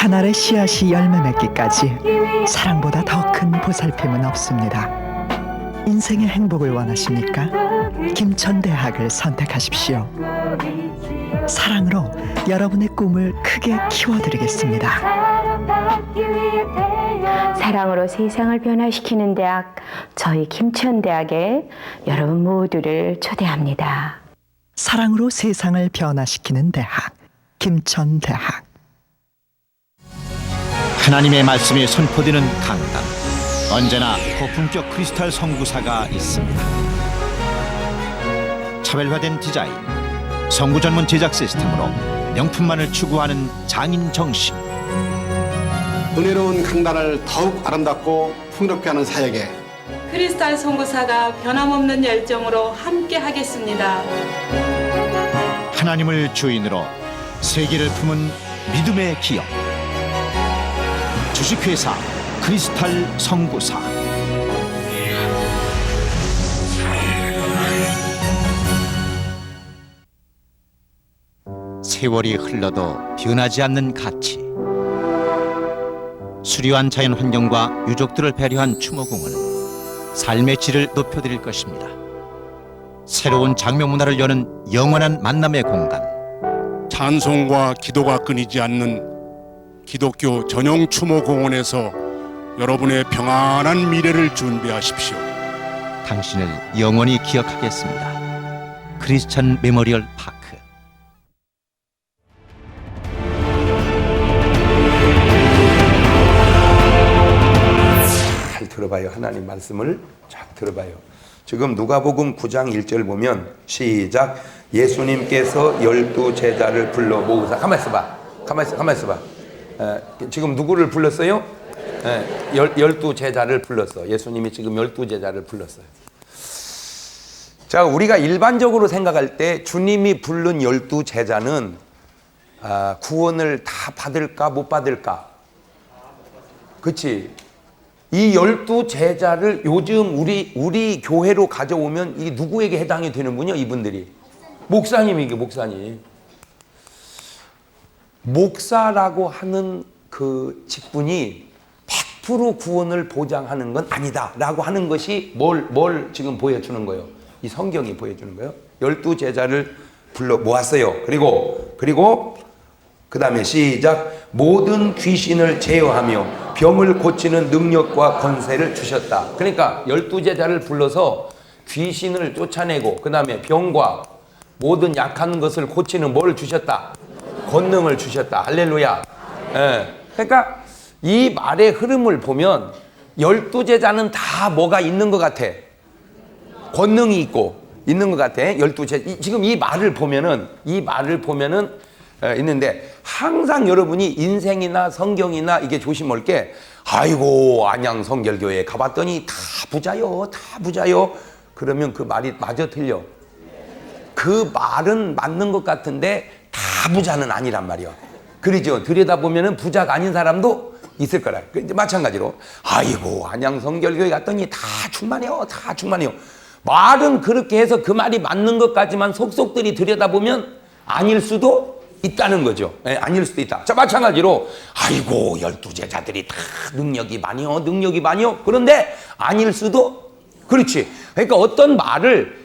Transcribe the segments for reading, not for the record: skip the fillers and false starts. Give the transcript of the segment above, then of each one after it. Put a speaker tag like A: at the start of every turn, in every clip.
A: 한 알의 씨앗이 열매 맺기까지 사랑보다 더 큰 보살핌은 없습니다. 인생의 행복을 원하십니까? 김천대학을 선택하십시오. 사랑으로 여러분의 꿈을 크게 키워드리겠습니다.
B: 사랑으로 세상을 변화시키는 대학, 저희 김천대학에 여러분 모두를 초대합니다.
A: 사랑으로 세상을 변화시키는 대학, 김천대학.
C: 하나님의 말씀이 선포되는 강단, 언제나 고품격 크리스탈 선구사가 있습니다. 차별화된 디자인, 선구 전문 제작 시스템으로 명품만을 추구하는 장인 정신.
D: 은혜로운 강단을 더욱 아름답고 풍요롭게 하는 사역에
E: 크리스탈 선구사가 변함없는 열정으로 함께 하겠습니다.
C: 하나님을 주인으로 세계를 품은 믿음의 기업, 주식회사 크리스탈 선구사. 세월이 흘러도 변하지 않는 가치. 수려한 자연 환경과 유족들을 배려한 추모공은 삶의 질을 높여드릴 것입니다. 새로운 장묘 문화를 여는 영원한 만남의 공간.
F: 찬송과 기도가 끊이지 않는 기독교 전용 추모공원에서 여러분의 평안한 미래를 준비하십시오.
C: 당신을 영원히 기억하겠습니다. 크리스천 메모리얼 파크.
G: 잘 들어봐요. 하나님 말씀을 잘 들어봐요. 지금 누가복음 9장 1절 보면 시작. 예수님께서 12 제자를 불러 모으사. 가만히 있어봐. 가만히 있어봐. 지금 누구를 불렀어요? 12 제자를 불렀어. 예수님이 지금 12 제자를 불렀어요. 자, 우리가 일반적으로 생각할 때 주님이 부른 12 제자는 구원을 다 받을까 못 받을까? 그치? 이 12 제자를 요즘 우리 교회로 가져오면 이 누구에게 해당이 되는군요, 이분들이. 목사님이게, 목사님. 목사라고 하는 그 직분이 100% 구원을 보장하는 건 아니다 라고 하는 것이 뭘 지금 보여주는 거예요? 이 성경이 보여주는 거예요. 12 제자를 불러 모았어요. 그리고 그 다음에 시작. 모든 귀신을 제어하며 병을 고치는 능력과 권세를 주셨다. 그러니까 12 제자를 불러서 귀신을 쫓아내고 그 다음에 병과 모든 약한 것을 고치는 뭘 주셨다? 권능을 주셨다. 할렐루야. 그러니까 이 말의 흐름을 보면 12 제자는 다 뭐가 있는 것 같아? 권능이 있는 것 같아. 12 제자. 지금 이 말을 보면은 있는데 항상 여러분이 인생이나 성경이나 이게 조심할 게 아이고 안양 성결교회 가봤더니 다 부자요. 그러면 그 말이 마저 틀려. 그 말은 맞는 것 같은데 다 부자는 아니란 말이야. 그러죠. 들여다보면은 부자가 아닌 사람도 있을 거라. 마찬가지로 아이고 안양 성결교회 갔더니 다 충만해요. 말은 그렇게 해서 그 말이 맞는 것까지만 속속들이 들여다보면 아닐 수도 있다는 거죠. 아닐 수도 있다. 자, 마찬가지로 아이고 12 제자들이 다 능력이 많이요. 그런데 아닐 수도. 그렇지. 그러니까 어떤 말을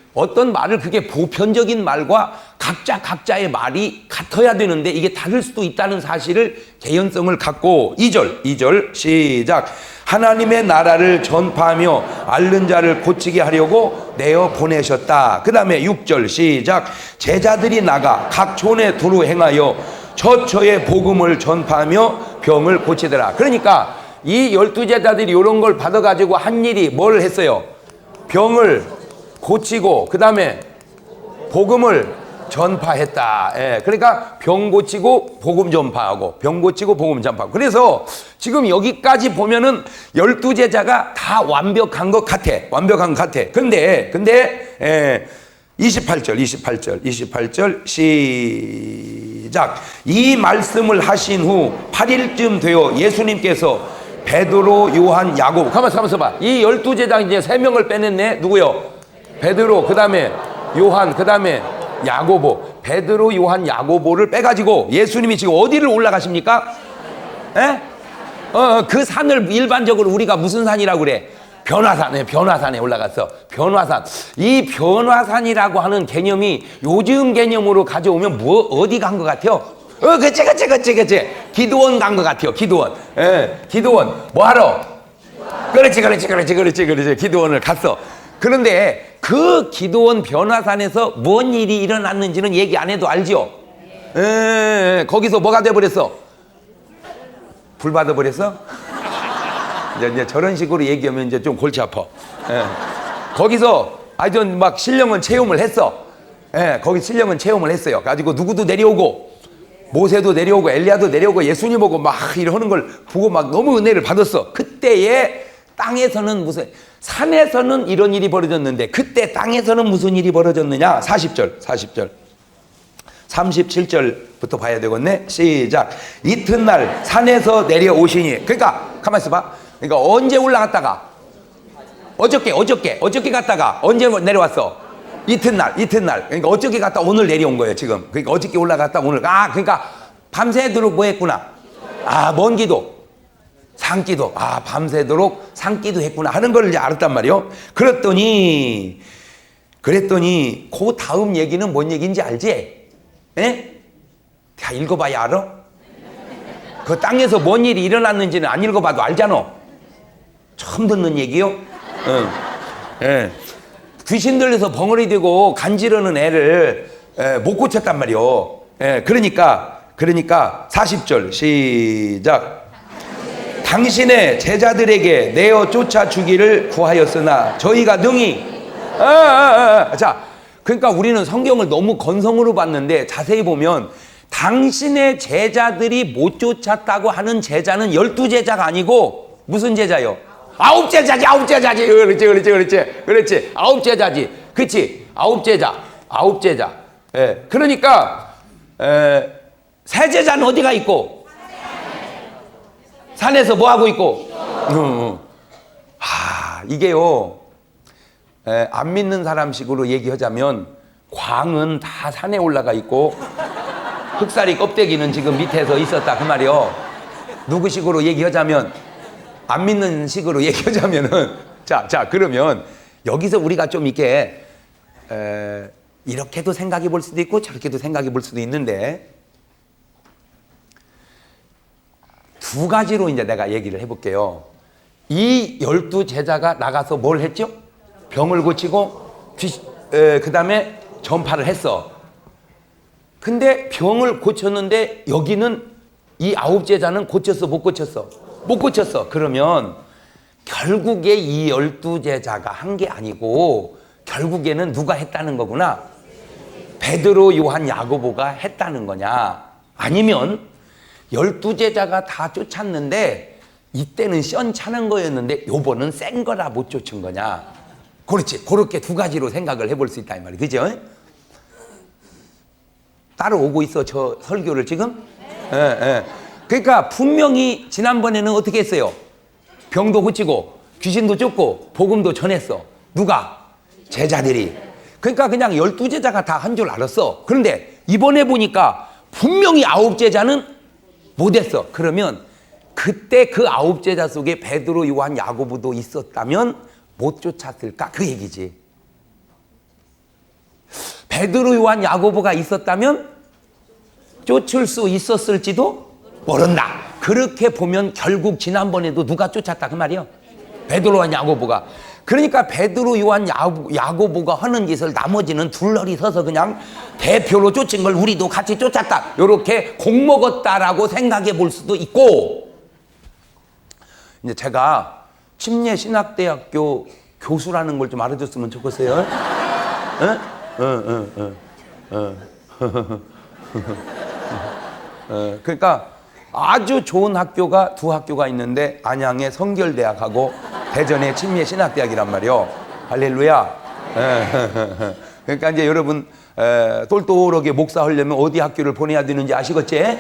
G: 그게 보편적인 말과 각자의 말이 같아야 되는데 이게 다를 수도 있다는 사실을 개연성을 갖고 2절 시작. 하나님의 나라를 전파하며 앓는 자를 고치게 하려고 내어 보내셨다. 그 다음에 6절 시작. 제자들이 나가 각 촌에 두루 행하여 처처의 복음을 전파하며 병을 고치더라. 그러니까 이 12 제자들이 이런 걸 받아가지고 한 일이 뭘 했어요? 병을 고치고 그 다음에 복음을 전파했다. 그러니까 병 고치고 복음 전파하고 그래서 지금 여기까지 보면은 12 제자가 다 완벽한 것 같아. 근데 28절 시작. 이 말씀을 하신 후 8일쯤 되어 예수님께서 베드로, 요한, 야고보. 가만있어 봐. 이 12 제자 이제 3명을 빼냈네. 누구요? 베드로, 그 다음에 요한, 그 다음에 야고보. 베드로, 요한, 야고보를 빼가지고 예수님이 지금 어디를 올라가십니까? 에? 그 산을 일반적으로 우리가 무슨 산이라고 그래? 변화산. 변화산에 올라갔어. 변화산. 이 변화산이라고 하는 개념이 요즘 개념으로 가져오면 어디 간 것 같아요? 그치. 기도원 간 것 같아요. 기도원. 기도원. 뭐 하러? 그렇지. 기도원을 갔어. 그런데 그 기도원 변화산에서 뭔 일이 일어났는지는 얘기 안 해도 알죠? 거기서 뭐가 돼버렸어? 불 받아버렸어? 이제 저런 식으로 얘기하면 이제 좀 골치 아파. 거기서 아주 막 신령은 체험을 했어. 거기 신령은 체험을 했어요. 가지고 누구도 내려오고, 모세도 내려오고, 엘리야도 내려오고, 예수님 보고 막 이러는 걸 보고 막 너무 은혜를 받았어. 그때에 땅에서는 무슨, 산에서는 이런 일이 벌어졌는데, 그때 땅에서는 무슨 일이 벌어졌느냐? 40절. 37절부터 봐야 되겠네. 시작. 이튿날 산에서 내려오시니. 그러니까 가만 있어봐. 그러니까 언제 올라갔다가 어저께 갔다가 언제 내려왔어? 이튿날. 그러니까 어저께 갔다 오늘 내려온 거예요 지금. 그러니까 어저께 올라갔다 오늘. 그러니까 밤새도록 뭐 했구나. 먼 기도, 산기도. 밤새도록 산기도 했구나 하는 걸 이제 알았단 말이에요. 그랬더니 그 다음 얘기는 뭔 얘기인지 알지? 다 읽어봐야 알아? 그 땅에서 뭔 일이 일어났는지는 안 읽어봐도 알잖아. 처음 듣는 얘기요? 귀신 들려서 벙어리 되고 간지러는 애를 못 고쳤단 말이요. 그러니까 40절 시작. 당신의 제자들에게 내어 쫓아 주기를 구하였으나 저희가 능히 자, 그러니까 우리는 성경을 너무 건성으로 봤는데 자세히 보면 당신의 제자들이 못 쫓았다고 하는 제자는 12제자가 아니고 무슨 제자요? 9제자지. 그렇지. 9제자지. 그치? 9제자. 그러니까 세 제자는 어디가 있고? 산에서 뭐 하고 있고? 이게요. 안 믿는 사람식으로 얘기하자면 광은 다 산에 올라가 있고 흑사리 껍데기는 지금 밑에서 있었다 그 말이요. 누구식으로 얘기하자면, 안 믿는 식으로 얘기하자면은, 자 그러면 여기서 우리가 좀 이렇게 이렇게도 생각해 볼 수도 있고 저렇게도 생각해 볼 수도 있는데, 두 가지로 이제 내가 얘기를 해볼게요. 이 12제자가 나가서 뭘 했죠? 병을 고치고 그 다음에 전파를 했어. 근데 병을 고쳤는데 여기는 이 9제자는 고쳤어 못 고쳤어? 못 고쳤어. 그러면 결국에 이 12제자가 한 게 아니고 결국에는 누가 했다는 거구나. 베드로, 요한, 야고보가 했다는 거냐? 아니면 12제자가 다 쫓았는데 이때는 시원찮은 거였는데 요번은 센 거라 못 쫓은 거냐? 그렇지. 그렇게 두 가지로 생각을 해볼 수 있다 이 말이야. 그죠? 따라오고 있어 저 설교를 지금? 그러니까 분명히 지난번에는 어떻게 했어요? 병도 고치고 귀신도 쫓고 복음도 전했어. 누가? 제자들이. 그러니까 그냥 12제자가 다 한 줄 알았어. 그런데 이번에 보니까 분명히 9제자는 못했어. 그러면 그때 그 9제자 속에 베드로, 요한, 야고보도 있었다면 못 쫓았을까? 그 얘기지. 베드로, 요한, 야고보가 있었다면 쫓을 수 있었을지도 모른다. 그렇게 보면 결국 지난번에도 누가 쫓았다 그 말이요? 베드로, 요한, 야고보가. 그러니까 베드로, 요한, 야고보가 하는 짓을 나머지는 둘러리 서서 그냥 대표로 쫓은 걸 우리도 같이 쫓았다. 이렇게 공먹었다라고 생각해 볼 수도 있고, 이제 제가 침례신학대학교 교수라는 걸 좀 알아줬으면 좋겠어요. 그러니까 아주 좋은 학교가 두 학교가 있는데 안양의 성결대학하고 대전의 침례신학대학이란 말이요. 할렐루야. 그러니까 이제 여러분 똘똘하게 목사하려면 어디 학교를 보내야 되는지 아시겠지?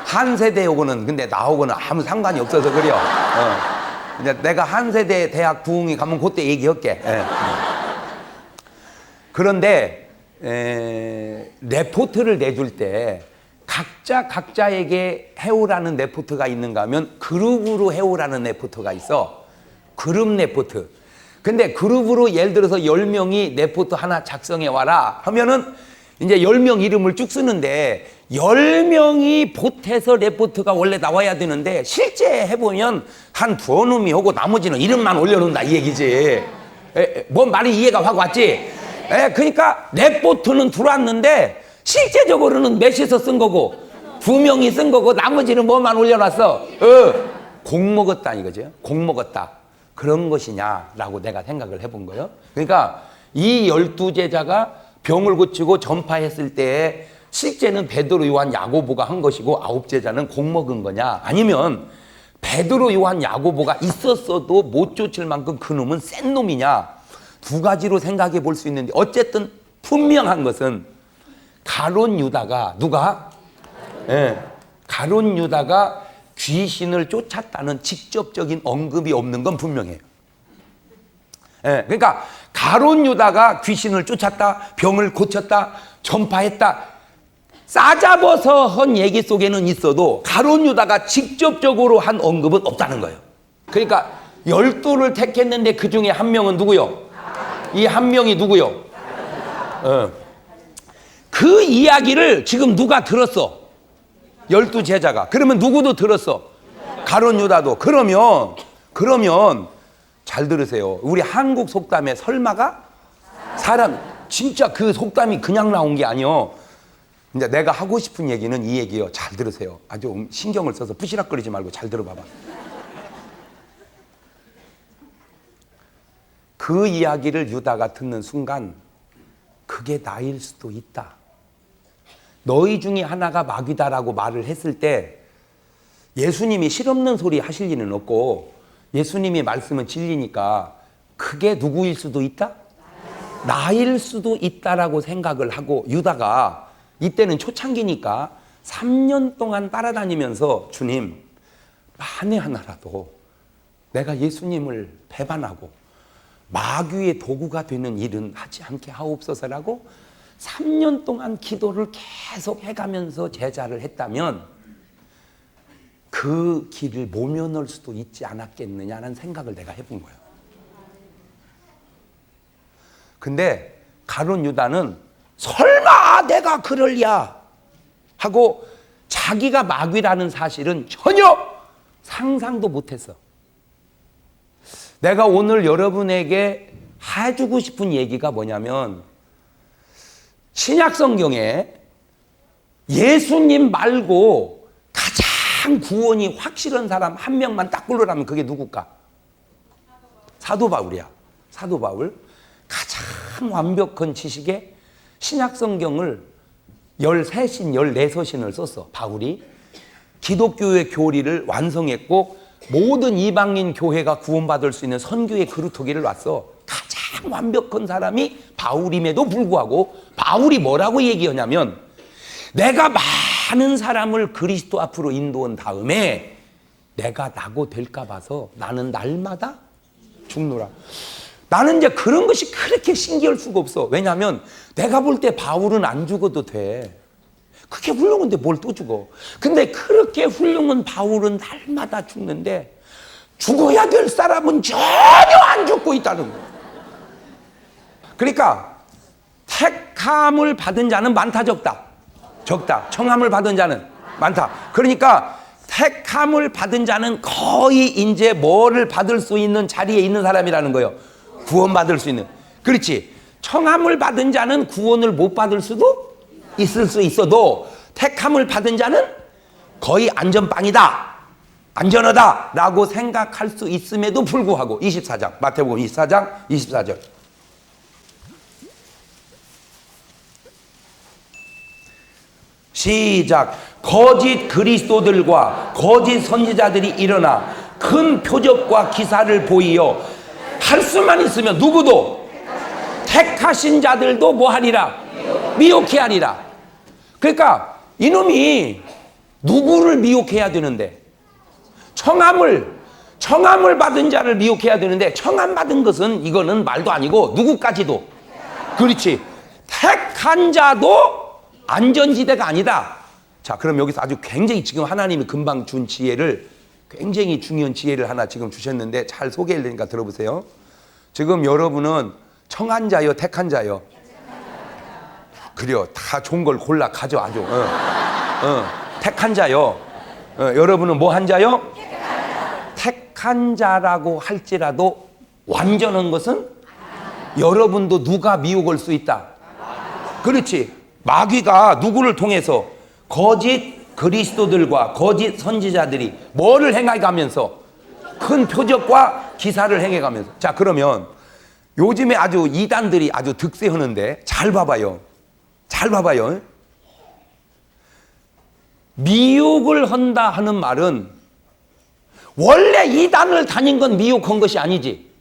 G: 한세대하고는 근데 나하고는 아무 상관이 없어서 그래요. 이제 내가 한세대 대학 부흥이 가면 그때 얘기할게. 그런데 레포트를 내줄 때 각자에게 해오라는 레포트가 있는가 하면 그룹으로 해오라는 레포트가 있어. 그룹 레포트. 근데 그룹으로 예를 들어서 10명이 레포트 하나 작성해 와라 하면은 이제 10명 이름을 쭉 쓰는데 10명이 보태서 레포트가 원래 나와야 되는데 실제 해보면 한 두어 놈이 하고 나머지는 이름만 올려놓는다 이 얘기지. 뭔 말이 이해가 확 왔지? 그러니까 레포트는 들어왔는데 실제적으로는 몇이서 쓴 거고 2명이 쓴 거고 나머지는 뭐만 올려놨어. 공 먹었다 이거죠. 공 먹었다. 그런 것이냐라고 내가 생각을 해본 거예요. 그러니까 이 12제자가 병을 고치고 전파했을 때 실제는 베드로, 요한, 야고보가 한 것이고 9제자는 공 먹은 거냐, 아니면 베드로, 요한, 야고보가 있었어도 못 쫓을 만큼 그놈은 센 놈이냐, 두 가지로 생각해 볼 수 있는데 어쨌든 분명한 것은 가룟 유다가 누가? 가룟 유다가 귀신을 쫓았다는 직접적인 언급이 없는 건 분명해요. 그러니까 가룟 유다가 귀신을 쫓았다, 병을 고쳤다, 전파했다, 싸잡아서 한 얘기 속에는 있어도 가룟 유다가 직접적으로 한 언급은 없다는 거예요. 그러니까 12를 택했는데 그 중에 한 명은 누구요? 이 한 명이 누구요? 그 이야기를 지금 누가 들었어? 12제자가. 그러면 누구도 들었어? 가룟 유다도. 그러면 잘 들으세요. 우리 한국 속담에 설마가 사람, 진짜 그 속담이 그냥 나온 게 아니요. 이제 내가 하고 싶은 얘기는 이 얘기예요. 잘 들으세요. 아주 신경을 써서 부시락거리지 말고 잘 들어봐봐. 그 이야기를 유다가 듣는 순간 그게 나일 수도 있다. 너희 중에 하나가 마귀다라고 말을 했을 때 예수님이 실없는 소리 하실 리는 없고 예수님이 말씀은 진리니까 그게 누구일 수도 있다? 나일 수도 있다라고 생각을 하고 유다가 이때는 초창기니까 3년 동안 따라다니면서 주님, 만에 하나라도 내가 예수님을 배반하고 마귀의 도구가 되는 일은 하지 않게 하옵소서라고 3년 동안 기도를 계속 해가면서 제자를 했다면 그 길을 모면할 수도 있지 않았겠느냐는 생각을 내가 해본 거예요. 근데 가룟 유다는 설마 내가 그럴랴 하고 자기가 마귀라는 사실은 전혀 상상도 못했어. 내가 오늘 여러분에게 해주고 싶은 얘기가 뭐냐면 신약 성경에 예수님 말고 가장 구원이 확실한 사람 한 명만 딱 고르라면 그게 누굴까? 사도 바울이야. 사도 바울. 가장 완벽한 지식에 신약 성경을 13신, 14서신을 썼어. 바울이. 기독교의 교리를 완성했고 모든 이방인 교회가 구원받을 수 있는 선교의 그루터기를 놨어. 가장 완벽한 사람이 바울임에도 불구하고 바울이 뭐라고 얘기하냐면 내가 많은 사람을 그리스도 앞으로 인도한 다음에 내가 낙오 될까 봐서 나는 날마다 죽노라. 나는 이제 그런 것이 그렇게 신기할 수가 없어. 왜냐하면 내가 볼 때 바울은 안 죽어도 돼. 그게 훌륭한데 뭘 또 죽어. 근데 그렇게 훌륭한 바울은 날마다 죽는데 죽어야 될 사람은 전혀 안 죽고 있다는 거야. 그러니까 택함을 받은 자는 많다 적다? 적다. 청함을 받은 자는 많다. 그러니까 택함을 받은 자는 거의 이제 뭐를 받을 수 있는 자리에 있는 사람이라는 거예요. 구원받을 수 있는. 그렇지. 청함을 받은 자는 구원을 못 받을 수도 있을 수 있어도 택함을 받은 자는 거의 안전빵이다, 안전하다 라고 생각할 수 있음에도 불구하고 24장 마태복음 24장 24절 시작. 거짓 그리스도들과 거짓 선지자들이 일어나 큰 표적과 기사를 보이어 할 수만 있으면 누구도 택하신 자들도 뭐 하리라? 미혹해 하리라. 그러니까 이놈이 누구를 미혹해야 되는데 청함을 받은 자를 미혹해야 되는데 청함 받은 것은 이거는 말도 아니고 누구까지도. 그렇지. 택 택한 자도 안전지대가 아니다. 자, 그럼 여기서 아주 굉장히 지금 하나님이 금방 준 지혜를, 굉장히 중요한 지혜를 하나 지금 주셨는데 잘 소개할 테니까 들어보세요. 지금 여러분은 청한 자요, 택한 자요? 그래요. 다 좋은 걸 골라 가져 아주. 택한 자요. 여러분은 뭐 한 자요? 택한 자라고 할지라도 완전한 것은 여러분도 누가 미혹을 수 있다. 그렇지. 마귀가 누구를 통해서 거짓 그리스도들과 거짓 선지자들이 뭐를 행해가면서 큰 표적과 기사를 행해가면서. 자, 그러면 요즘에 아주 이단들이 아주 득세하는데 잘 봐봐요. 잘 봐봐요. 미혹을 한다 하는 말은 원래 이단을 다닌 건 미혹한 것이 아니지.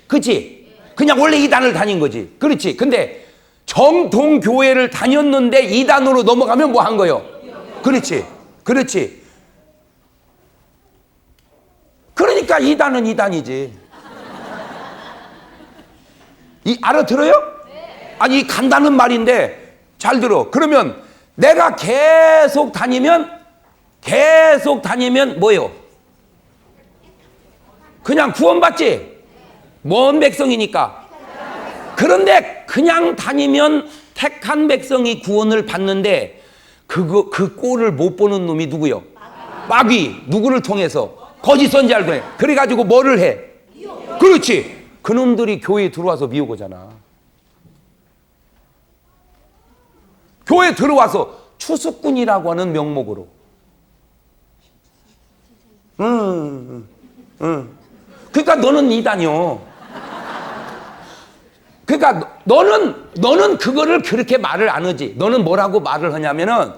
G: 그렇지? 그냥 원래 이단을 다닌 거지. 그렇지? 근데 정통 교회를 다녔는데 이단으로 넘어가면 뭐 한 거요? 그렇지. 그렇지. 그러니까 이단은 이단이지. 알아들어요? 아니, 간다는 말인데 잘 들어. 그러면 내가 계속 다니면 뭐예요? 그냥 구원받지? 먼 백성이니까. 그런데 그냥 다니면 택한 백성이 구원을 받는데 그 꼴을 못 보는 놈이 누구요? 마귀. 누구를 통해서? 거짓 선지자를 통해. 그래가지고 뭐를 해? 그렇지. 그놈들이 교회에 들어와서 미혹하잖아. 교회에 들어와서 추수꾼이라고 하는 명목으로. 그러니까 너는 이단이요. 그러니까 너는 그거를 그렇게 말을 안 하지. 너는 뭐라고 말을 하냐면은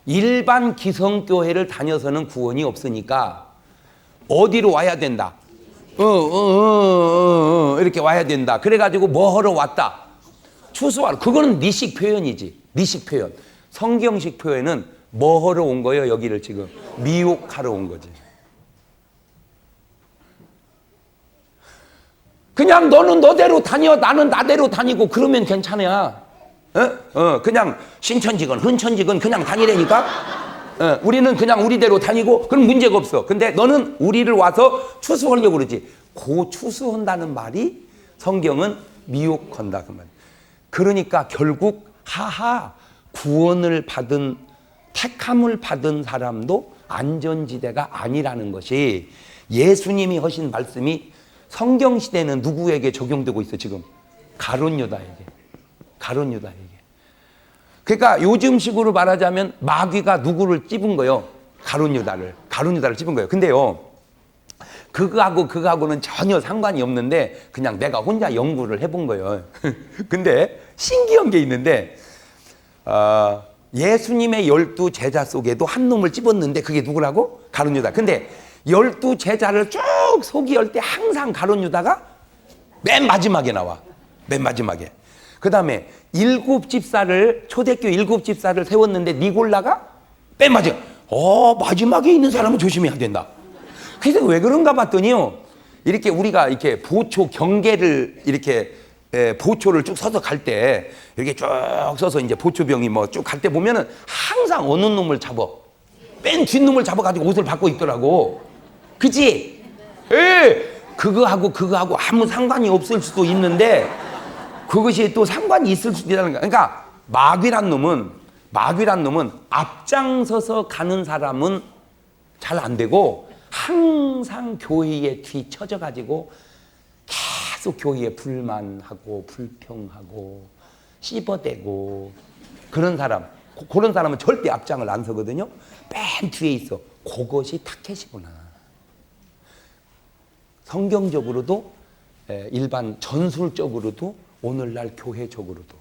G: 일반 기성교회를 다녀서는 구원이 없으니까 어디로 와야 된다. 이렇게 와야 된다. 그래가지고 뭐 하러 왔다. 추수하러. 그거는 니식 표현이지. 니식 표현. 성경식 표현은 뭐 하러 온 거예요? 여기를 지금 미혹하러 온 거지. 그냥 너는 너대로 다녀, 나는 나대로 다니고 그러면 괜찮아. 그냥 신천지건 흔천지건 그냥 다니라니까. 우리는 그냥 우리대로 다니고 그럼 문제가 없어. 근데 너는 우리를 와서 추수하려고 그러지. 그 추수한다는 말이 성경은 미혹한다 그 말. 그러니까 결국 구원을 받은, 택함을 받은 사람도 안전지대가 아니라는 것이 예수님이 하신 말씀이 성경 시대는 누구에게 적용되고 있어 지금? 가룟 유다에게. 가룟 유다에게. 그러니까 요즘식으로 말하자면 마귀가 누구를 찝은 거예요? 가룟 유다를 찝은 거예요. 근데요, 그거하고는 전혀 상관이 없는데 그냥 내가 혼자 연구를 해본 거예요. 근데 신기한 게 있는데 예수님의 12 제자 속에도 한 놈을 찝었는데 그게 누구라고? 가룟 유다. 근데 12 제자를 쭉 소개할 때 항상 가룟 유다가 맨 마지막에 나와. 맨 마지막에. 그 다음에 7 집사를, 초대교 7 집사를 세웠는데 니골라가 맨 마지막에 있는 사람은 조심해야 된다. 그래서 왜 그런가 봤더니요, 이렇게 우리가 이렇게 보초 경계를 이렇게 보초를 쭉 서서 갈 때 이렇게 쭉 서서 이제 보초병이 뭐 쭉 갈 때 보면은 항상 어느 놈을 잡어. 맨 뒷놈을 잡아가지고 옷을 바꿔 입더라고. 그치? 예. 그거하고 아무 상관이 없을 수도 있는데 그것이 또 상관이 있을 수도 있다는 거야. 그러니까 마귀란 놈은 앞장서서 가는 사람은 잘 안 되고 항상 교회에 뒤처져가지고 계속 교회에 불만하고 불평하고 씹어대고 그런 사람은 절대 앞장을 안 서거든요. 맨 뒤에 있어. 그것이 타켓이구나. 성경적으로도 일반 전술적으로도 오늘날 교회적으로도.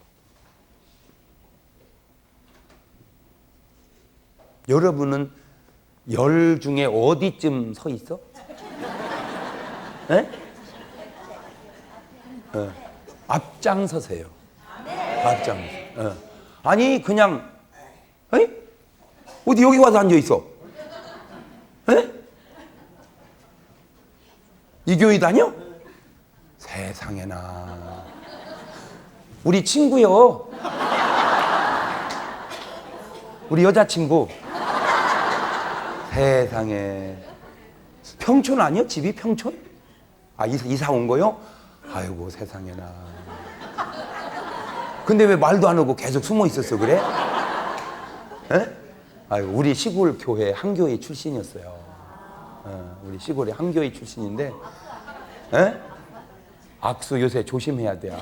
G: 여러분은 열 중에 어디쯤 서 있어? 앞장서세요. 앞장서. 아니 그냥 어디 여기 와서 앉아 있어? 이 교회 다녀? 세상에나. 우리 친구요. 우리 여자친구. 세상에. 평촌 아니요? 집이 평촌? 아, 이사 온 거요? 아이고, 세상에나. 근데 왜 말도 안 하고 계속 숨어 있었어, 그래? 에? 아이고, 우리 시골 교회, 한교회 출신이었어요. 우리 시골의 한교회 출신인데, 에? 악수 요새 조심해야 돼요.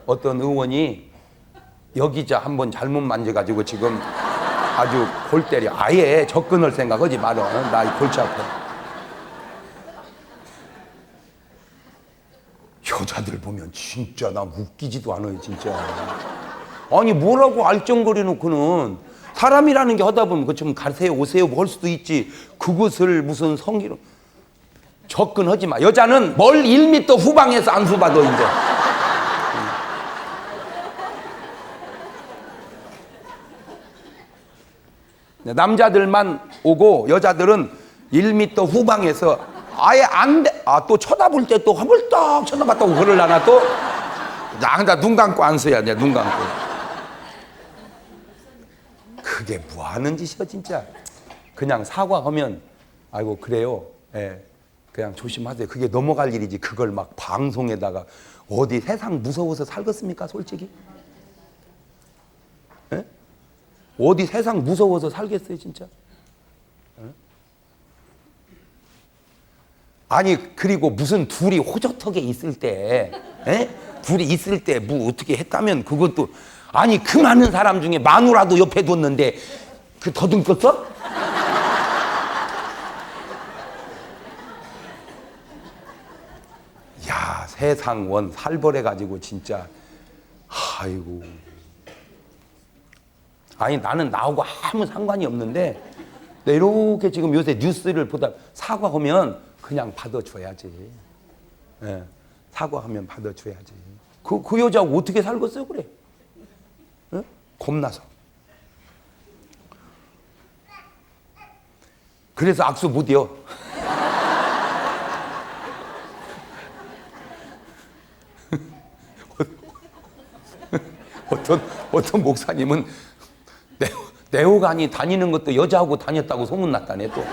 G: 어떤 의원이 여기자 한번 잘못 만져가지고 지금 아주 골 때려. 아예 접근할 생각하지 말어. 나 골치 아파. 여자들 보면 진짜 나 웃기지도 않아요, 진짜. 아니 뭐라고 알쩡거려 놓고는 사람이라는 게 하다 보면 그 좀 가세요 오세요 뭐 할 수도 있지. 그것을 무슨 성기로 접근하지 마. 여자는 멀 1m 후방에서 안수받아 이제. 남자들만 오고 여자들은 1m 후방에서 아예 안 돼. 아, 또 쳐다볼 때 또 허물떡 쳐다봤다고 그러려나 또? 나 눈 감고 안서야 돼, 눈 감고. 그게 뭐 하는 짓이야, 진짜. 그냥 사과하면, 아이고, 그래요. 예. 그냥 조심하세요. 그게 넘어갈 일이지. 그걸 막 방송에다가 어디 세상 무서워서 살겠습니까, 솔직히? 예? 어디 세상 무서워서 살겠어요, 진짜? 예? 아니, 그리고 무슨 둘이 호젓하게 있을 때, 에? 둘이 있을 때 뭐 어떻게 했다면 그것도, 아니, 그 많은 사람 중에 마누라도 옆에 뒀는데, 그 더듬었어? 야, 세상 원 살벌해가지고, 진짜, 아이고. 아니, 나는 나하고 아무 상관이 없는데, 이렇게 지금 요새 뉴스를 보다 사과하면 그냥 받아줘야지. 예, 사과하면 받아줘야지. 그 여자하고 어떻게 살겠어요, 그래? 예? 겁나서. 그래서 악수 못해요. 어떤 목사님은 네오간이 다니는 것도 여자하고 다녔다고 소문났다네 또.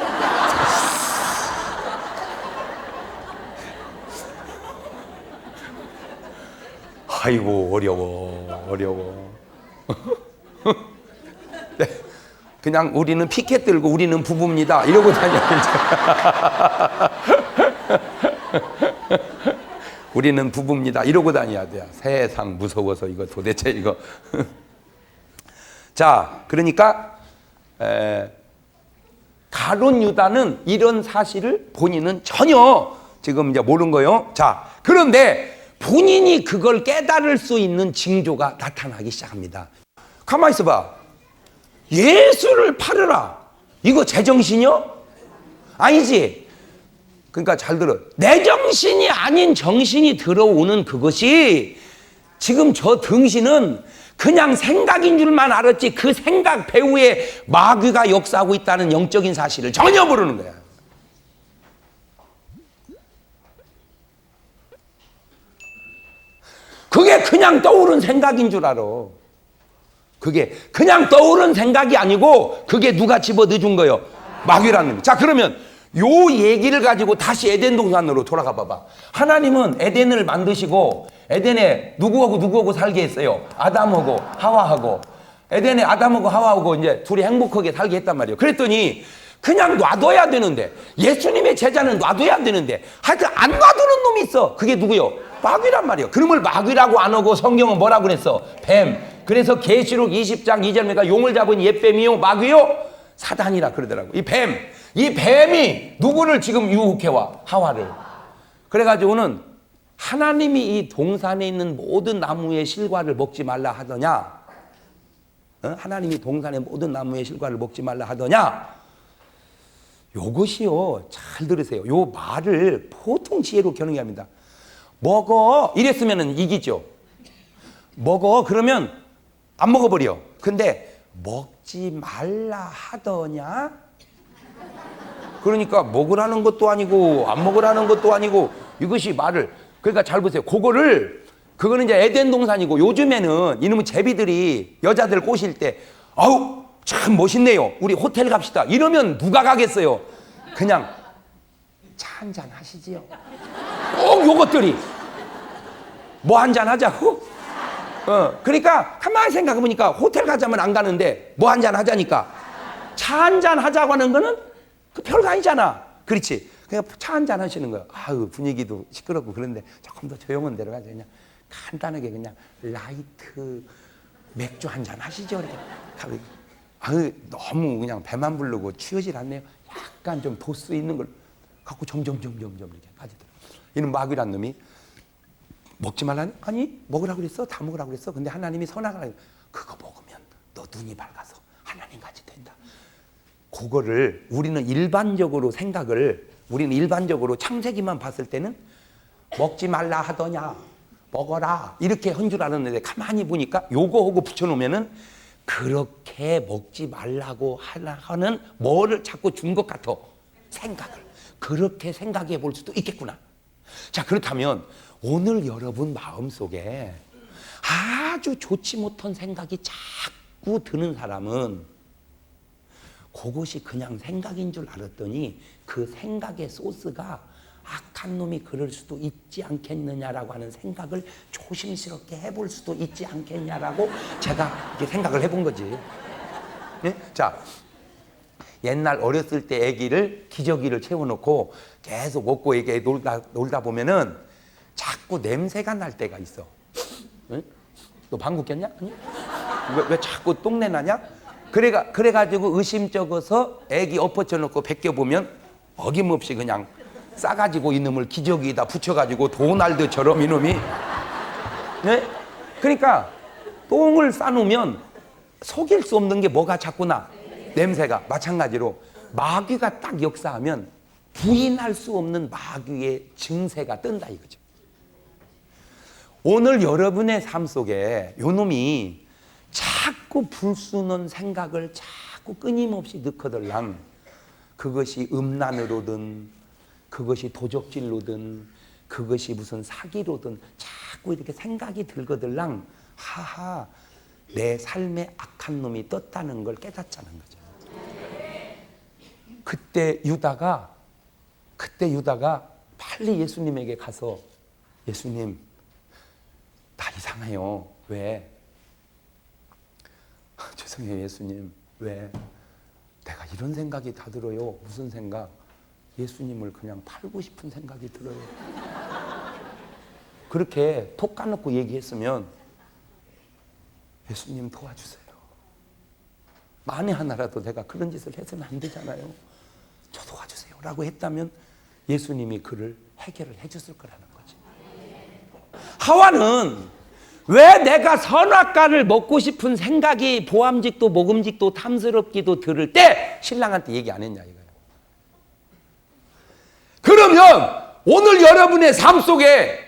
G: 아이고 어려워. 네, 그냥 우리는 피켓 들고 우리는 부부입니다 이러고 다녀야지. 우리는 부부입니다 이러고 다녀야 돼요. 세상 무서워서 이거 도대체 이거. 자, 그러니까 가룟 유다는 이런 사실을 본인은 전혀 지금 이제 모르는 거예요. 자, 그런데 본인이 그걸 깨달을 수 있는 징조가 나타나기 시작합니다. 가만히 있어봐. 예수를 팔으라. 이거 제정신이요? 아니지. 그러니까 잘 들어. 내 정신이 아닌 정신이 들어오는 그것이 지금 저 등신은 그냥 생각인 줄만 알았지 그 생각 배후에 마귀가 역사하고 있다는 영적인 사실을 전혀 모르는 거야. 그게 그냥 떠오른 생각인 줄 알아. 그게 그냥 떠오른 생각이 아니고 그게 누가 집어넣어준 거예요? 마귀라는 거. 자, 그러면 요 얘기를 가지고 다시 에덴 동산으로 돌아가 봐봐. 하나님은 에덴을 만드시고 에덴에 누구하고 살게 했어요? 아담하고 하와하고. 에덴에 아담하고 하와하고 이제 둘이 행복하게 살게 했단 말이에요. 그랬더니 그냥 놔둬야 되는데, 예수님의 제자는 놔둬야 되는데 하여튼 안 놔두는 놈이 있어. 그게 누구요? 마귀란 말이에요. 그놈을 마귀라고 안 하고 성경은 뭐라고 그랬어? 뱀. 그래서 계시록 20장 2절입니까? 용을 잡은 옛뱀이요 마귀요 사단이라 그러더라고. 이 뱀이 누구를 지금 유혹해와? 하와를. 그래가지고는 하나님이 이 동산에 있는 모든 나무의 실과를 먹지 말라 하더냐? 하나님이 동산의 모든 나무의 실과를 먹지 말라 하더냐? 요것이요, 잘 들으세요. 요 말을 보통 지혜로 겨누게 먹어 이랬으면 이기죠. 먹어 그러면 안 먹어버려. 근데 먹지 말라 하더냐? 그러니까 먹으라는 것도 아니고 안 먹으라는 것도 아니고 이것이 말을. 그러니까 잘 보세요. 그거를 그거는 이제 에덴 동산이고, 요즘에는 이놈의 제비들이 여자들 꼬실 때 아우 참 멋있네요, 우리 호텔 갑시다 이러면 누가 가겠어요? 그냥 차 한잔 하시지요. 꼭 요것들이 뭐 한잔 하자고? 그러니까 가만히 생각해보니까 호텔 가자면 안 가는데 뭐 한잔 하자니까 차 한잔 하자고 하는 거는 그 별거 아니잖아. 그렇지? 그냥 차 한잔 하시는 거야. 아유, 분위기도 시끄럽고 그런데 조금 더 조용한 데로 가서 그냥 간단하게 그냥 라이트 맥주 한잔 하시죠. 이렇게. 아유, 너무 그냥 배만 부르고 취하질 않네요. 약간 좀 도수 있는 걸 갖고 점점 이렇게 빠지더라고요. 이는 마귀란 놈이 먹지 말라니? 아니, 먹으라고 그랬어. 다 먹으라고 그랬어. 근데 하나님이 선악을, 그거 먹으면 너 눈이 밝아서 하나님같이 된다. 그거를 우리는 일반적으로 창세기만 봤을 때는 먹지 말라 하더냐, 먹어라 이렇게 한 줄 알았는데, 가만히 보니까 요거하고 붙여놓으면은 그렇게 먹지 말라고 하는 뭐를 자꾸 준 것 같아. 생각을. 그렇게 생각해 볼 수도 있겠구나. 자, 그렇다면 오늘 여러분 마음속에 아주 좋지 못한 생각이 자꾸 드는 사람은 그것이 그냥 생각인 줄 알았더니 그 생각의 소스가 악한 놈이 그럴 수도 있지 않겠느냐라고 하는 생각을 조심스럽게 해볼 수도 있지 않겠냐라고 제가 이렇게 생각을 해본 거지. 네? 자, 옛날 어렸을 때 아기를 기저귀를 채워놓고 계속 먹고 이렇게 놀다 보면은 자꾸 냄새가 날 때가 있어. 응? 너 방구 꼈냐? 아니? 왜 자꾸 똥내 나냐? 그래가지고 의심쩍어서 아기 엎어쳐놓고 벗겨보면 어김없이 그냥 싸가지고 이놈을 기저귀에다 붙여가지고 도날드처럼 이놈이. 네? 그러니까 똥을 싸놓으면 속일 수 없는 게 뭐가 자꾸 나? 냄새가. 마찬가지로 마귀가 딱 역사하면 부인할 수 없는 마귀의 증세가 뜬다 이거죠. 오늘 여러분의 삶 속에 요놈이 자꾸 불순한 생각을 자꾸 끊임없이 넣거들랑, 그것이 음란으로든 그것이 도적질로든 그것이 무슨 사기로든 자꾸 이렇게 생각이 들거들랑, 하하, 내 삶에 악한 놈이 떴다는 걸 깨닫자는 거죠. 그때 유다가 빨리 예수님에게 가서, 예수님, 나 이상해요. 왜? 죄송해요, 예수님. 왜? 내가 이런 생각이 다 들어요. 무슨 생각? 예수님을 그냥 팔고 싶은 생각이 들어요. 그렇게 톡 까놓고 얘기했으면, 예수님 도와주세요. 만에 하나라도 내가 그런 짓을 해서는 안 되잖아요. 저 도와주세요 라고 했다면 예수님이 그를 해결을 해줬을 거라는 거지. 하와는 왜 내가 선악과를 먹고 싶은 생각이 보암직도 먹음직도 탐스럽기도 들을 때 신랑한테 얘기 안 했냐 이거예요. 그러면 오늘 여러분의 삶 속에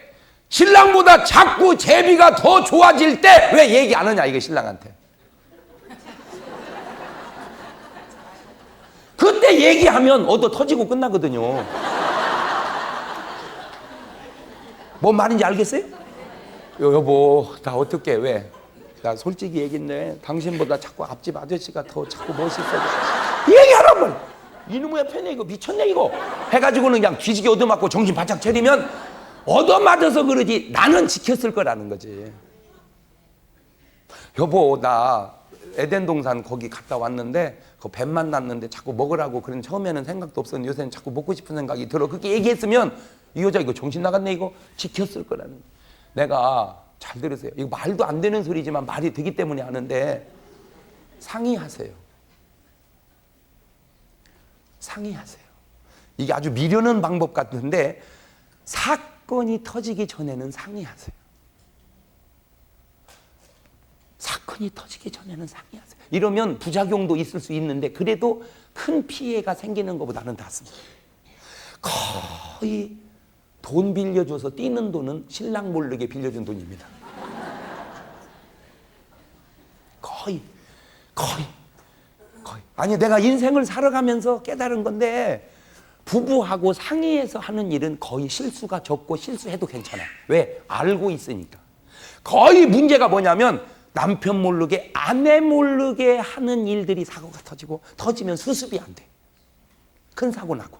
G: 신랑보다 자꾸 제비가 더 좋아질 때 왜 얘기 안 하냐 이거 신랑한테. 그때 얘기하면 얻어 터지고 끝나거든요. 뭔 말인지 알겠어요? 여보, 나 어떡해, 왜? 나 솔직히 얘기했네. 당신보다 자꾸 앞집 아저씨가 더 자꾸 멋있어. 얘기하라고! 이놈의 편에 이거 미쳤네, 이거. 해가지고는 그냥 뒤지게 얻어맞고 정신 바짝 차리면 얻어맞아서 그러지 나는 지켰을 거라는 거지. 여보, 나 에덴 동산 거기 갔다 왔는데 그 뱀 만났는데 자꾸 먹으라고. 그런 처음에는 생각도 없었는데 요새는 자꾸 먹고 싶은 생각이 들어. 그렇게 얘기했으면 이 여자 이거 정신 나갔네 이거. 지켰을 거라는 거야. 내가 잘 들으세요. 이거 말도 안 되는 소리지만 말이 되기 때문에 하는데, 상의하세요. 상의하세요. 이게 아주 미련한 방법 같은데 사건이 터지기 전에는 상의하세요. 사건이 터지기 전에는 상의하세요. 이러면 부작용도 있을 수 있는데 그래도 큰 피해가 생기는 것보다는 낫습니다. 거의 돈 빌려줘서 뛰는 돈은 신랑 모르게 빌려준 돈입니다. 거의. 아니, 내가 인생을 살아가면서 깨달은 건데 부부하고 상의해서 하는 일은 거의 실수가 적고 실수해도 괜찮아. 왜? 알고 있으니까. 거의 문제가 뭐냐면 남편 모르게 아내 모르게 하는 일들이 사고가 터지면 수습이 안 돼. 큰 사고 나고.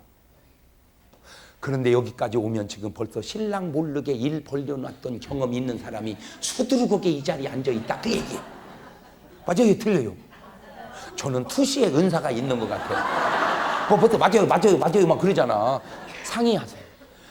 G: 그런데 여기까지 오면 지금 벌써 신랑 모르게 일 벌려놨던 경험이 있는 사람이 수두룩하게 이 자리에 앉아있다 그 얘기예요. 맞아요, 틀려요? 저는 투시에 은사가 있는 것 같아요. 벌써 맞아요 막 그러잖아. 상의하세요.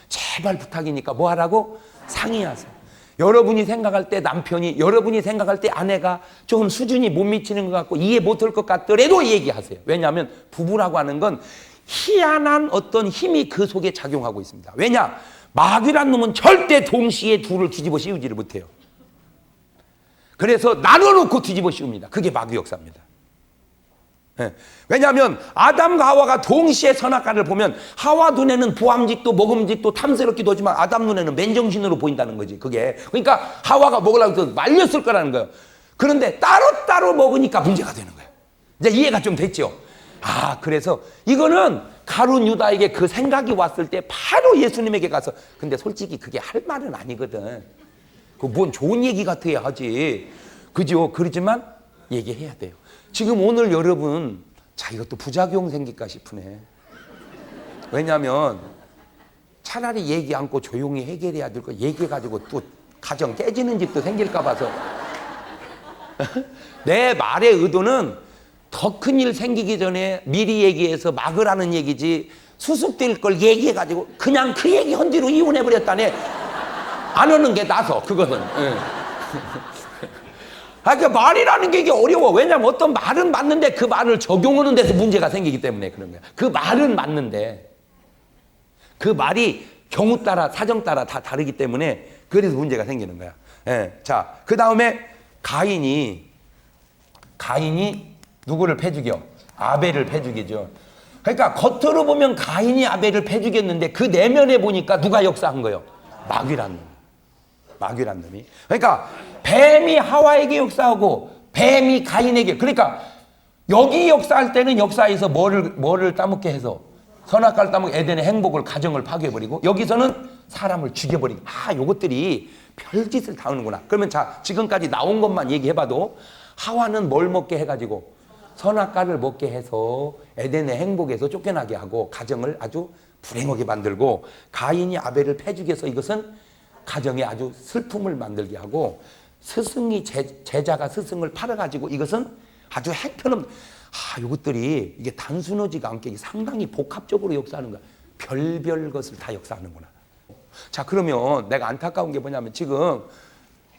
G: 제발 부탁이니까 뭐 하라고? 상의하세요. 여러분이 생각할 때 남편이, 여러분이 생각할 때 아내가 조금 수준이 못 미치는 것 같고 이해 못할 것 같더라도 얘기하세요. 왜냐하면 부부라고 하는 건 희한한 어떤 힘이 그 속에 작용하고 있습니다. 왜냐? 마귀란 놈은 절대 동시에 둘을 뒤집어 씌우지를 못해요. 그래서 나눠놓고 뒤집어 씌웁니다. 그게 마귀 역사입니다. 네. 왜냐하면 아담과 하와가 동시에 선악과를 보면 하와 눈에는 부함직도 먹음직도 탐스럽기도 하지만 아담 눈에는 맨정신으로 보인다는 거지. 그게 그러니까 하와가 먹으려고 해서 말렸을 거라는 거예요. 그런데 따로따로 먹으니까 문제가 되는 거예요. 이제 이해가 좀 됐죠? 아, 그래서 이거는 가룟 유다에게 그 생각이 왔을 때 바로 예수님에게 가서, 근데 솔직히 그게 할 말은 아니거든. 그 뭔 좋은 얘기 같아야 하지. 그죠? 그러지만 얘기해야 돼요. 지금 오늘 여러분, 자, 이것도 부작용 생길까 싶으네. 왜냐하면 차라리 얘기 않고 조용히 해결해야 될 거 얘기해가지고 또 가정 깨지는 집도 생길까 봐서. 내 말의 의도는 더 큰 일 생기기 전에 미리 얘기해서 막으라는 얘기지, 수습될 걸 얘기해가지고 그냥 그 얘기 한 뒤로 이혼해버렸다네. 안 하는 게 나서, 그거는. 그러니까 말이라는 게 이게 어려워. 왜냐면 어떤 말은 맞는데 그 말을 적용하는 데서 문제가 생기기 때문에 그런 거야. 그 말은 맞는데 그 말이 경우 따라 사정 따라 다 다르기 때문에 그래서 문제가 생기는 거야. 예. 자, 그 다음에 가인이 누구를 패죽여? 아벨을 패죽이죠. 그러니까 겉으로 보면 가인이 아벨을 패죽였는데 그 내면에 보니까 누가 역사한 거예요? 마귀란 놈이. 그러니까 뱀이 하와에게 역사하고 뱀이 가인에게, 그러니까 여기 역사할 때는 역사에서 뭐를 따먹게 해서 선악과를 따먹게 에덴의 행복을 가정을 파괴해버리고, 여기서는 사람을 죽여버리고, 요것들이 별짓을 다 하는구나. 그러면 자, 지금까지 나온 것만 얘기해봐도 하와는 뭘 먹게 해가지고 선악과를 먹게 해서 에덴의 행복에서 쫓겨나게 하고 가정을 아주 불행하게 만들고, 가인이 아벨을 패죽여서 이것은 가정에 아주 슬픔을 만들게 하고, 스승이 제자가 스승을 팔아가지고 이것은 아주 행편없는, 이것들이 이게 단순하지가 않게 상당히 복합적으로 역사하는 거야. 별별 것을 다 역사하는구나. 자, 그러면 내가 안타까운 게 뭐냐면 지금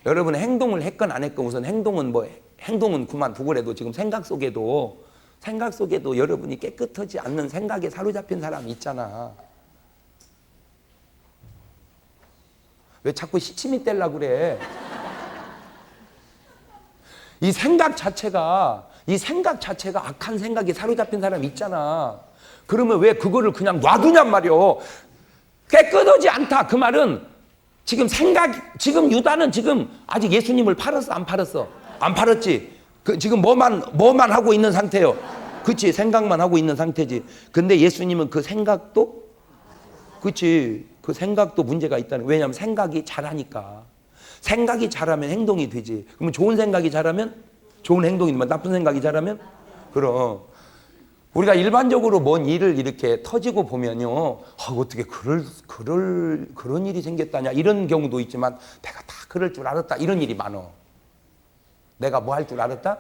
G: 여러분 행동을 했건 안 했건 우선 행동은 그만두고라도 지금 생각 속에도 여러분이 깨끗하지 않는 생각에 사로잡힌 사람이 있잖아. 왜 자꾸 시치미 떼려고 그래? 이 생각 자체가 악한 생각에 사로잡힌 사람이 있잖아. 그러면 왜 그거를 그냥 놔두냔 말이오. 깨끗하지 않다. 그 말은 지금 지금 유다는 지금 아직 예수님을 팔았어? 안 팔았어? 안 팔았지. 지금 뭐만 하고 있는 상태요. 그치, 생각만 하고 있는 상태지. 근데 예수님은 그 생각도, 그치, 그 생각도 문제가 있다는. 왜냐하면 생각이 잘하니까. 생각이 잘하면 행동이 되지. 그러면 좋은 생각이 잘하면 좋은 행동이 되면, 나쁜 생각이 잘하면 그럼. 우리가 일반적으로 뭔 일을 이렇게 터지고 보면요, 어떻게 그런 일이 생겼다냐 이런 경우도 있지만, 내가 다 그럴 줄 알았다 이런 일이 많어. 내가 뭐 할 줄 알았다?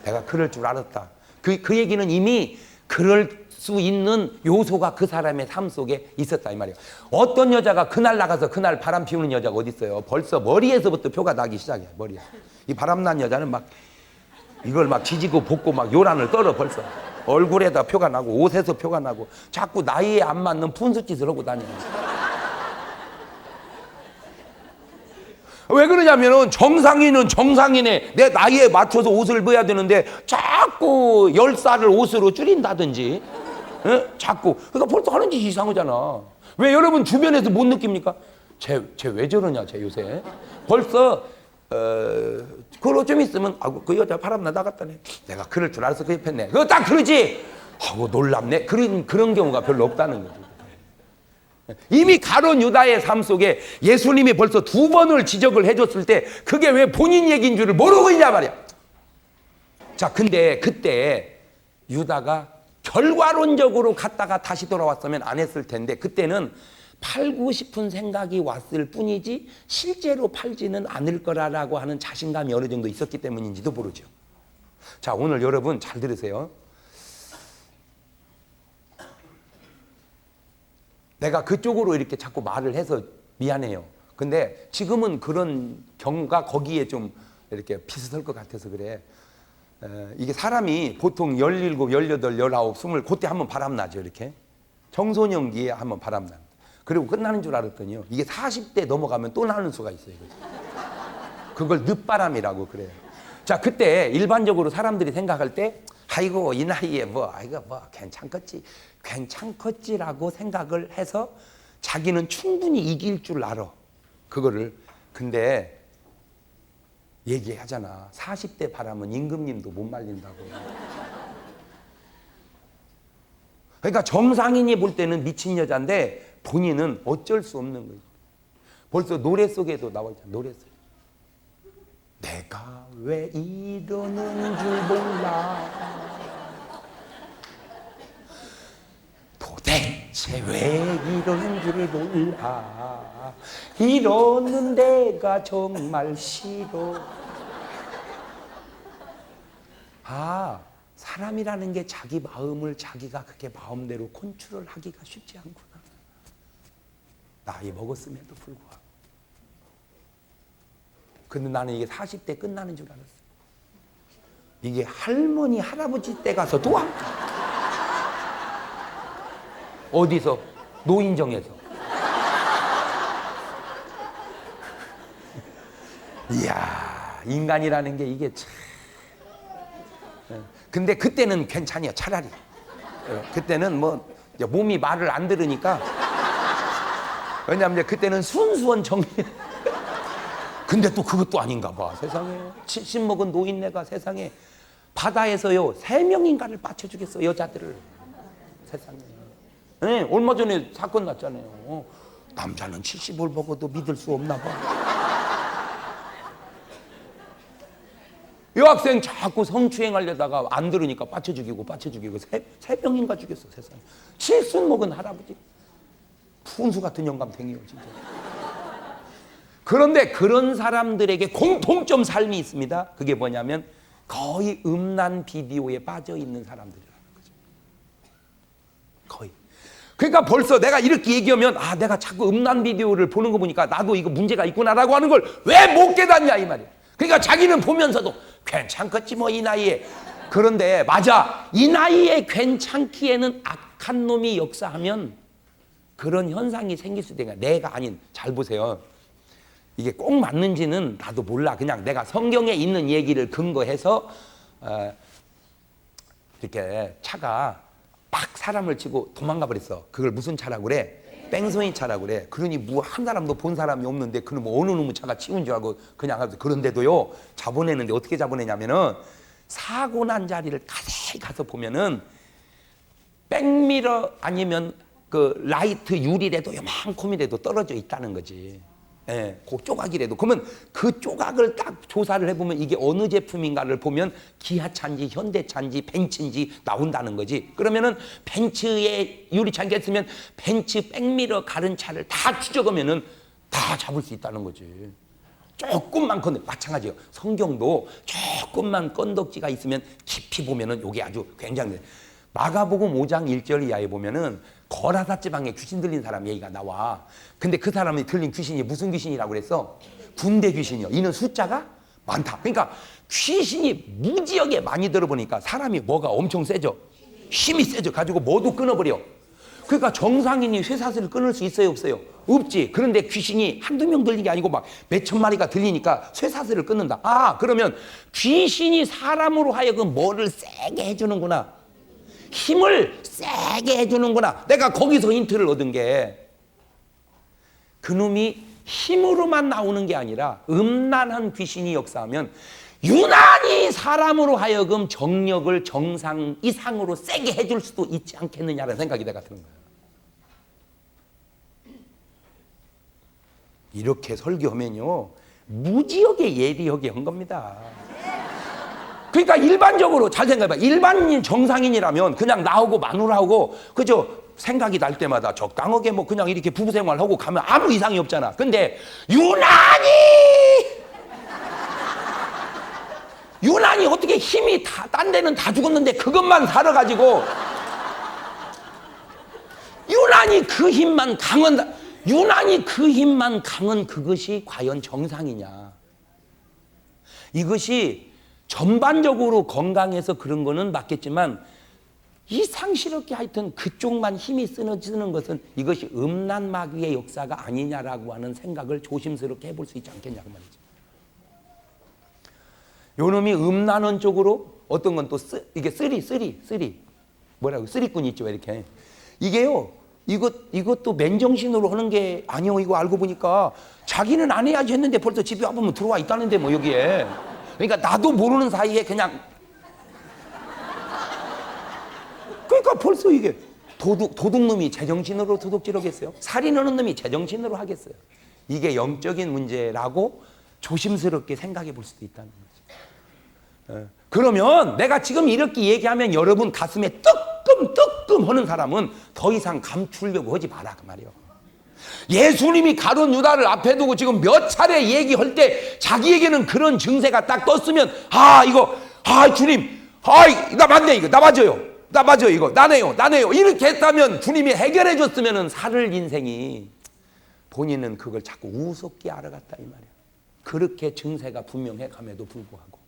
G: 내가 그럴 줄 알았다. 그 얘기는 이미 그럴 수 있는 요소가 그 사람의 삶 속에 있었다 이 말이에요. 어떤 여자가 그날 나가서 그날 바람 피우는 여자가 어디 있어요? 벌써 머리에서부터 표가 나기 시작해. 머리에. 이 바람난 여자는 막 이걸 막 지지고 볶고 막 요란을 떨어. 벌써 얼굴에다 표가 나고 옷에서 표가 나고 자꾸 나이에 안 맞는 푼수짓을 하고 다녀요. 왜 그러냐면은 정상인은 정상인의 내 나이에 맞춰서 옷을 입어야 되는데 자꾸 10살을 옷으로 줄인다든지, 자꾸. 그러니까 벌써 하는 짓이 이상하잖아. 왜 여러분 주변에서 못 느낍니까? 쟤 왜 저러냐, 쟤 요새. 벌써 그거 좀 있으면 그 여자 바람나 나갔다네. 내가 그럴 줄 알았어, 그 옆에 네. 그거 딱 그러지. 놀랍네. 그런 경우가 별로 없다는 거지. 이미 가룟 유다의 삶 속에 예수님이 벌써 2번을 지적을 해줬을 때 그게 왜 본인 얘기인 줄을 모르고 있냐 말이야. 자, 근데 그때 유다가 결과론적으로 갔다가 다시 돌아왔으면 안 했을 텐데 그때는 팔고 싶은 생각이 왔을 뿐이지 실제로 팔지는 않을 거라고 하는 자신감이 어느 정도 있었기 때문인지도 모르죠. 자, 오늘 여러분 잘 들으세요. 내가 그쪽으로 이렇게 자꾸 말을 해서 미안해요. 근데 지금은 그런 경우가 거기에 좀 이렇게 비슷할 것 같아서 그래. 이게 사람이 보통 17, 18, 19, 20 그때 한번 바람나죠. 이렇게 청소년기에 한번 바람나. 그리고 끝나는 줄 알았더니요, 이게 40대 넘어가면 또 나는 수가 있어요. 그걸 늦바람이라고 그래요. 자, 그때 일반적으로 사람들이 생각할 때 아이고 이 나이에 아이고 괜찮겠지라고 생각을 해서 자기는 충분히 이길 줄 알아. 그거를. 근데 얘기하잖아. 40대 바람은 임금님도 못 말린다고. 그러니까 정상인이 볼 때는 미친 여자인데 본인은 어쩔 수 없는 거지. 벌써 노래 속에도 나와 있잖아. 노래 속에. 내가 왜 이러는 줄 몰라. 도대체 왜 이러는 줄 몰라. 이러는 내가 정말 싫어. 아, 사람이라는 게 자기 마음을 자기가 그렇게 마음대로 컨트롤 하기가 쉽지 않구나. 나이 먹었음에도 불구하고. 근데 나는 이게 40대 끝나는 줄 알았어. 이게 할머니, 할아버지 때 가서 또 어디서? 노인정에서. 이야, 인간이라는 게 이게 참. 근데 그때는 괜찮아요, 차라리. 그때는 뭐 몸이 말을 안 들으니까. 왜냐하면 그때는 순수한 정리. 근데 또 그것도 아닌가 봐. 세상에 70 먹은 노인네가 세상에 바다에서요 3명인가를 빠쳐주겠어, 여자들을. 세상에. 네, 얼마 전에 사건 났잖아요. 남자는 70을 먹어도 믿을 수 없나 봐. 여학생 자꾸 성추행하려다가 안 들으니까 빠쳐 죽이고 세 명인가 죽였어, 세상에. 70 먹은 할아버지. 푼수 같은 영감탱이요, 진짜. 그런데 그런 사람들에게 공통점 삶이 있습니다. 그게 뭐냐면 거의 음란 비디오에 빠져 있는 사람들이라는 거죠. 거의. 그러니까 벌써 내가 이렇게 얘기하면 아, 내가 자꾸 음란 비디오를 보는 거 보니까 나도 이거 문제가 있구나라고 하는 걸 왜 못 깨닫냐 이 말이야. 그러니까 자기는 보면서도 괜찮겠지 뭐 이 나이에. 그런데 맞아, 이 나이에 괜찮기에는 악한 놈이 역사하면 그런 현상이 생길 수도 있다. 내가 아닌, 잘 보세요. 이게 꼭 맞는지는 나도 몰라. 그냥 내가 성경에 있는 얘기를 근거해서 이렇게 차가 막 사람을 치고 도망가 버렸어. 그걸 무슨 차라고 그래? 뺑소니 차라고 그래. 그러니 뭐 한 사람도 본 사람이 없는데 그는 뭐 어느 놈의 차가 치운 줄 알고 그냥 가서. 그런데도요 잡아내는데 어떻게 잡아내냐면은 사고 난 자리를 자세히 가서 보면은 백미러 아니면 그 라이트 유리라도 요만큼이라도 떨어져 있다는 거지. 예, 그 조각이라도. 그러면 그 조각을 딱 조사를 해보면 이게 어느 제품인가를 보면 기아차인지 현대차인지 벤츠인지 나온다는 거지. 그러면은 벤츠에 유리차가 있으면 벤츠 백미러 가른 차를 다 추적하면은 다 잡을 수 있다는 거지. 조금만 건데 마찬가지예요. 성경도 조금만 건덕지가 있으면 깊이 보면은 요게 아주 굉장히. 마가복음 5장 1절 이하에 보면은 거라사 지방에 귀신 들린 사람 얘기가 나와. 근데 그 사람이 들린 귀신이 무슨 귀신이라고 그랬어? 군대 귀신이요. 이는 숫자가 많다. 그러니까 귀신이 무지하게 많이 들어보니까 사람이 뭐가 엄청 세죠. 힘이 세져 가지고 뭐도 끊어버려. 그러니까 정상인이 쇠사슬을 끊을 수 있어요, 없어요? 없지. 그런데 귀신이 한두 명 들린 게 아니고 막 몇천 마리가 들리니까 쇠사슬을 끊는다. 아, 그러면 귀신이 사람으로 하여금 뭐를 세게 해주는구나. 힘을 세게 해주는구나. 내가 거기서 힌트를 얻은 게 그놈이 힘으로만 나오는 게 아니라 음란한 귀신이 역사하면 유난히 사람으로 하여금 정력을 정상 이상으로 세게 해줄 수도 있지 않겠느냐라는 생각이 내가 드는 거예요. 이렇게 설교하면요 무지하게 예리하게 한 겁니다. 그러니까 일반적으로 잘 생각해봐. 일반인 정상인이라면 그냥 나하고 마누라하고 그저 생각이 날 때마다 적당하게 뭐 그냥 이렇게 부부 생활하고 가면 아무 이상이 없잖아. 근데 유난히 어떻게 힘이 다 딴 데는 다 죽었는데 그것만 살아가지고 유난히 그 힘만 강한 그것이 과연 정상이냐. 이것이 전반적으로 건강해서 그런 거는 맞겠지만 이상스럽게 하여튼 그쪽만 힘이 쓰는 것은 이것이 음란마귀의 역사가 아니냐라고 하는 생각을 조심스럽게 해볼 수 있지 않겠냐고 말이죠. 요놈이 음란한 쪽으로 어떤 건 또 이게 쓰리꾼 있죠 이렇게. 이게요 이것도 맨정신으로 하는 게 아니요. 이거 알고 보니까 자기는 안 해야지 했는데 벌써 집에 와보면 들어와 있다는데 뭐 여기에. 그러니까 나도 모르는 사이에 그냥 그러니까 벌써 이게 도둑놈이 제정신으로 도둑질하겠어요? 살인하는 놈이 제정신으로 하겠어요? 이게 영적인 문제라고 조심스럽게 생각해 볼 수도 있다는 거죠. 그러면 내가 지금 이렇게 얘기하면 여러분 가슴에 뜨끔 하는 사람은 더 이상 감추려고 하지 마라 그 말이에요. 예수님이 가룟 유다를 앞에 두고 지금 몇 차례 얘기할 때 자기에게는 그런 증세가 딱 떴으면 주님 나 맞네 이거 나 맞아요 이거 나네요 이렇게 했다면 주님이 해결해 줬으면 살을 인생이 본인은 그걸 자꾸 우습게 알아갔다 이 말이야. 그렇게 증세가 분명해 감에도 불구하고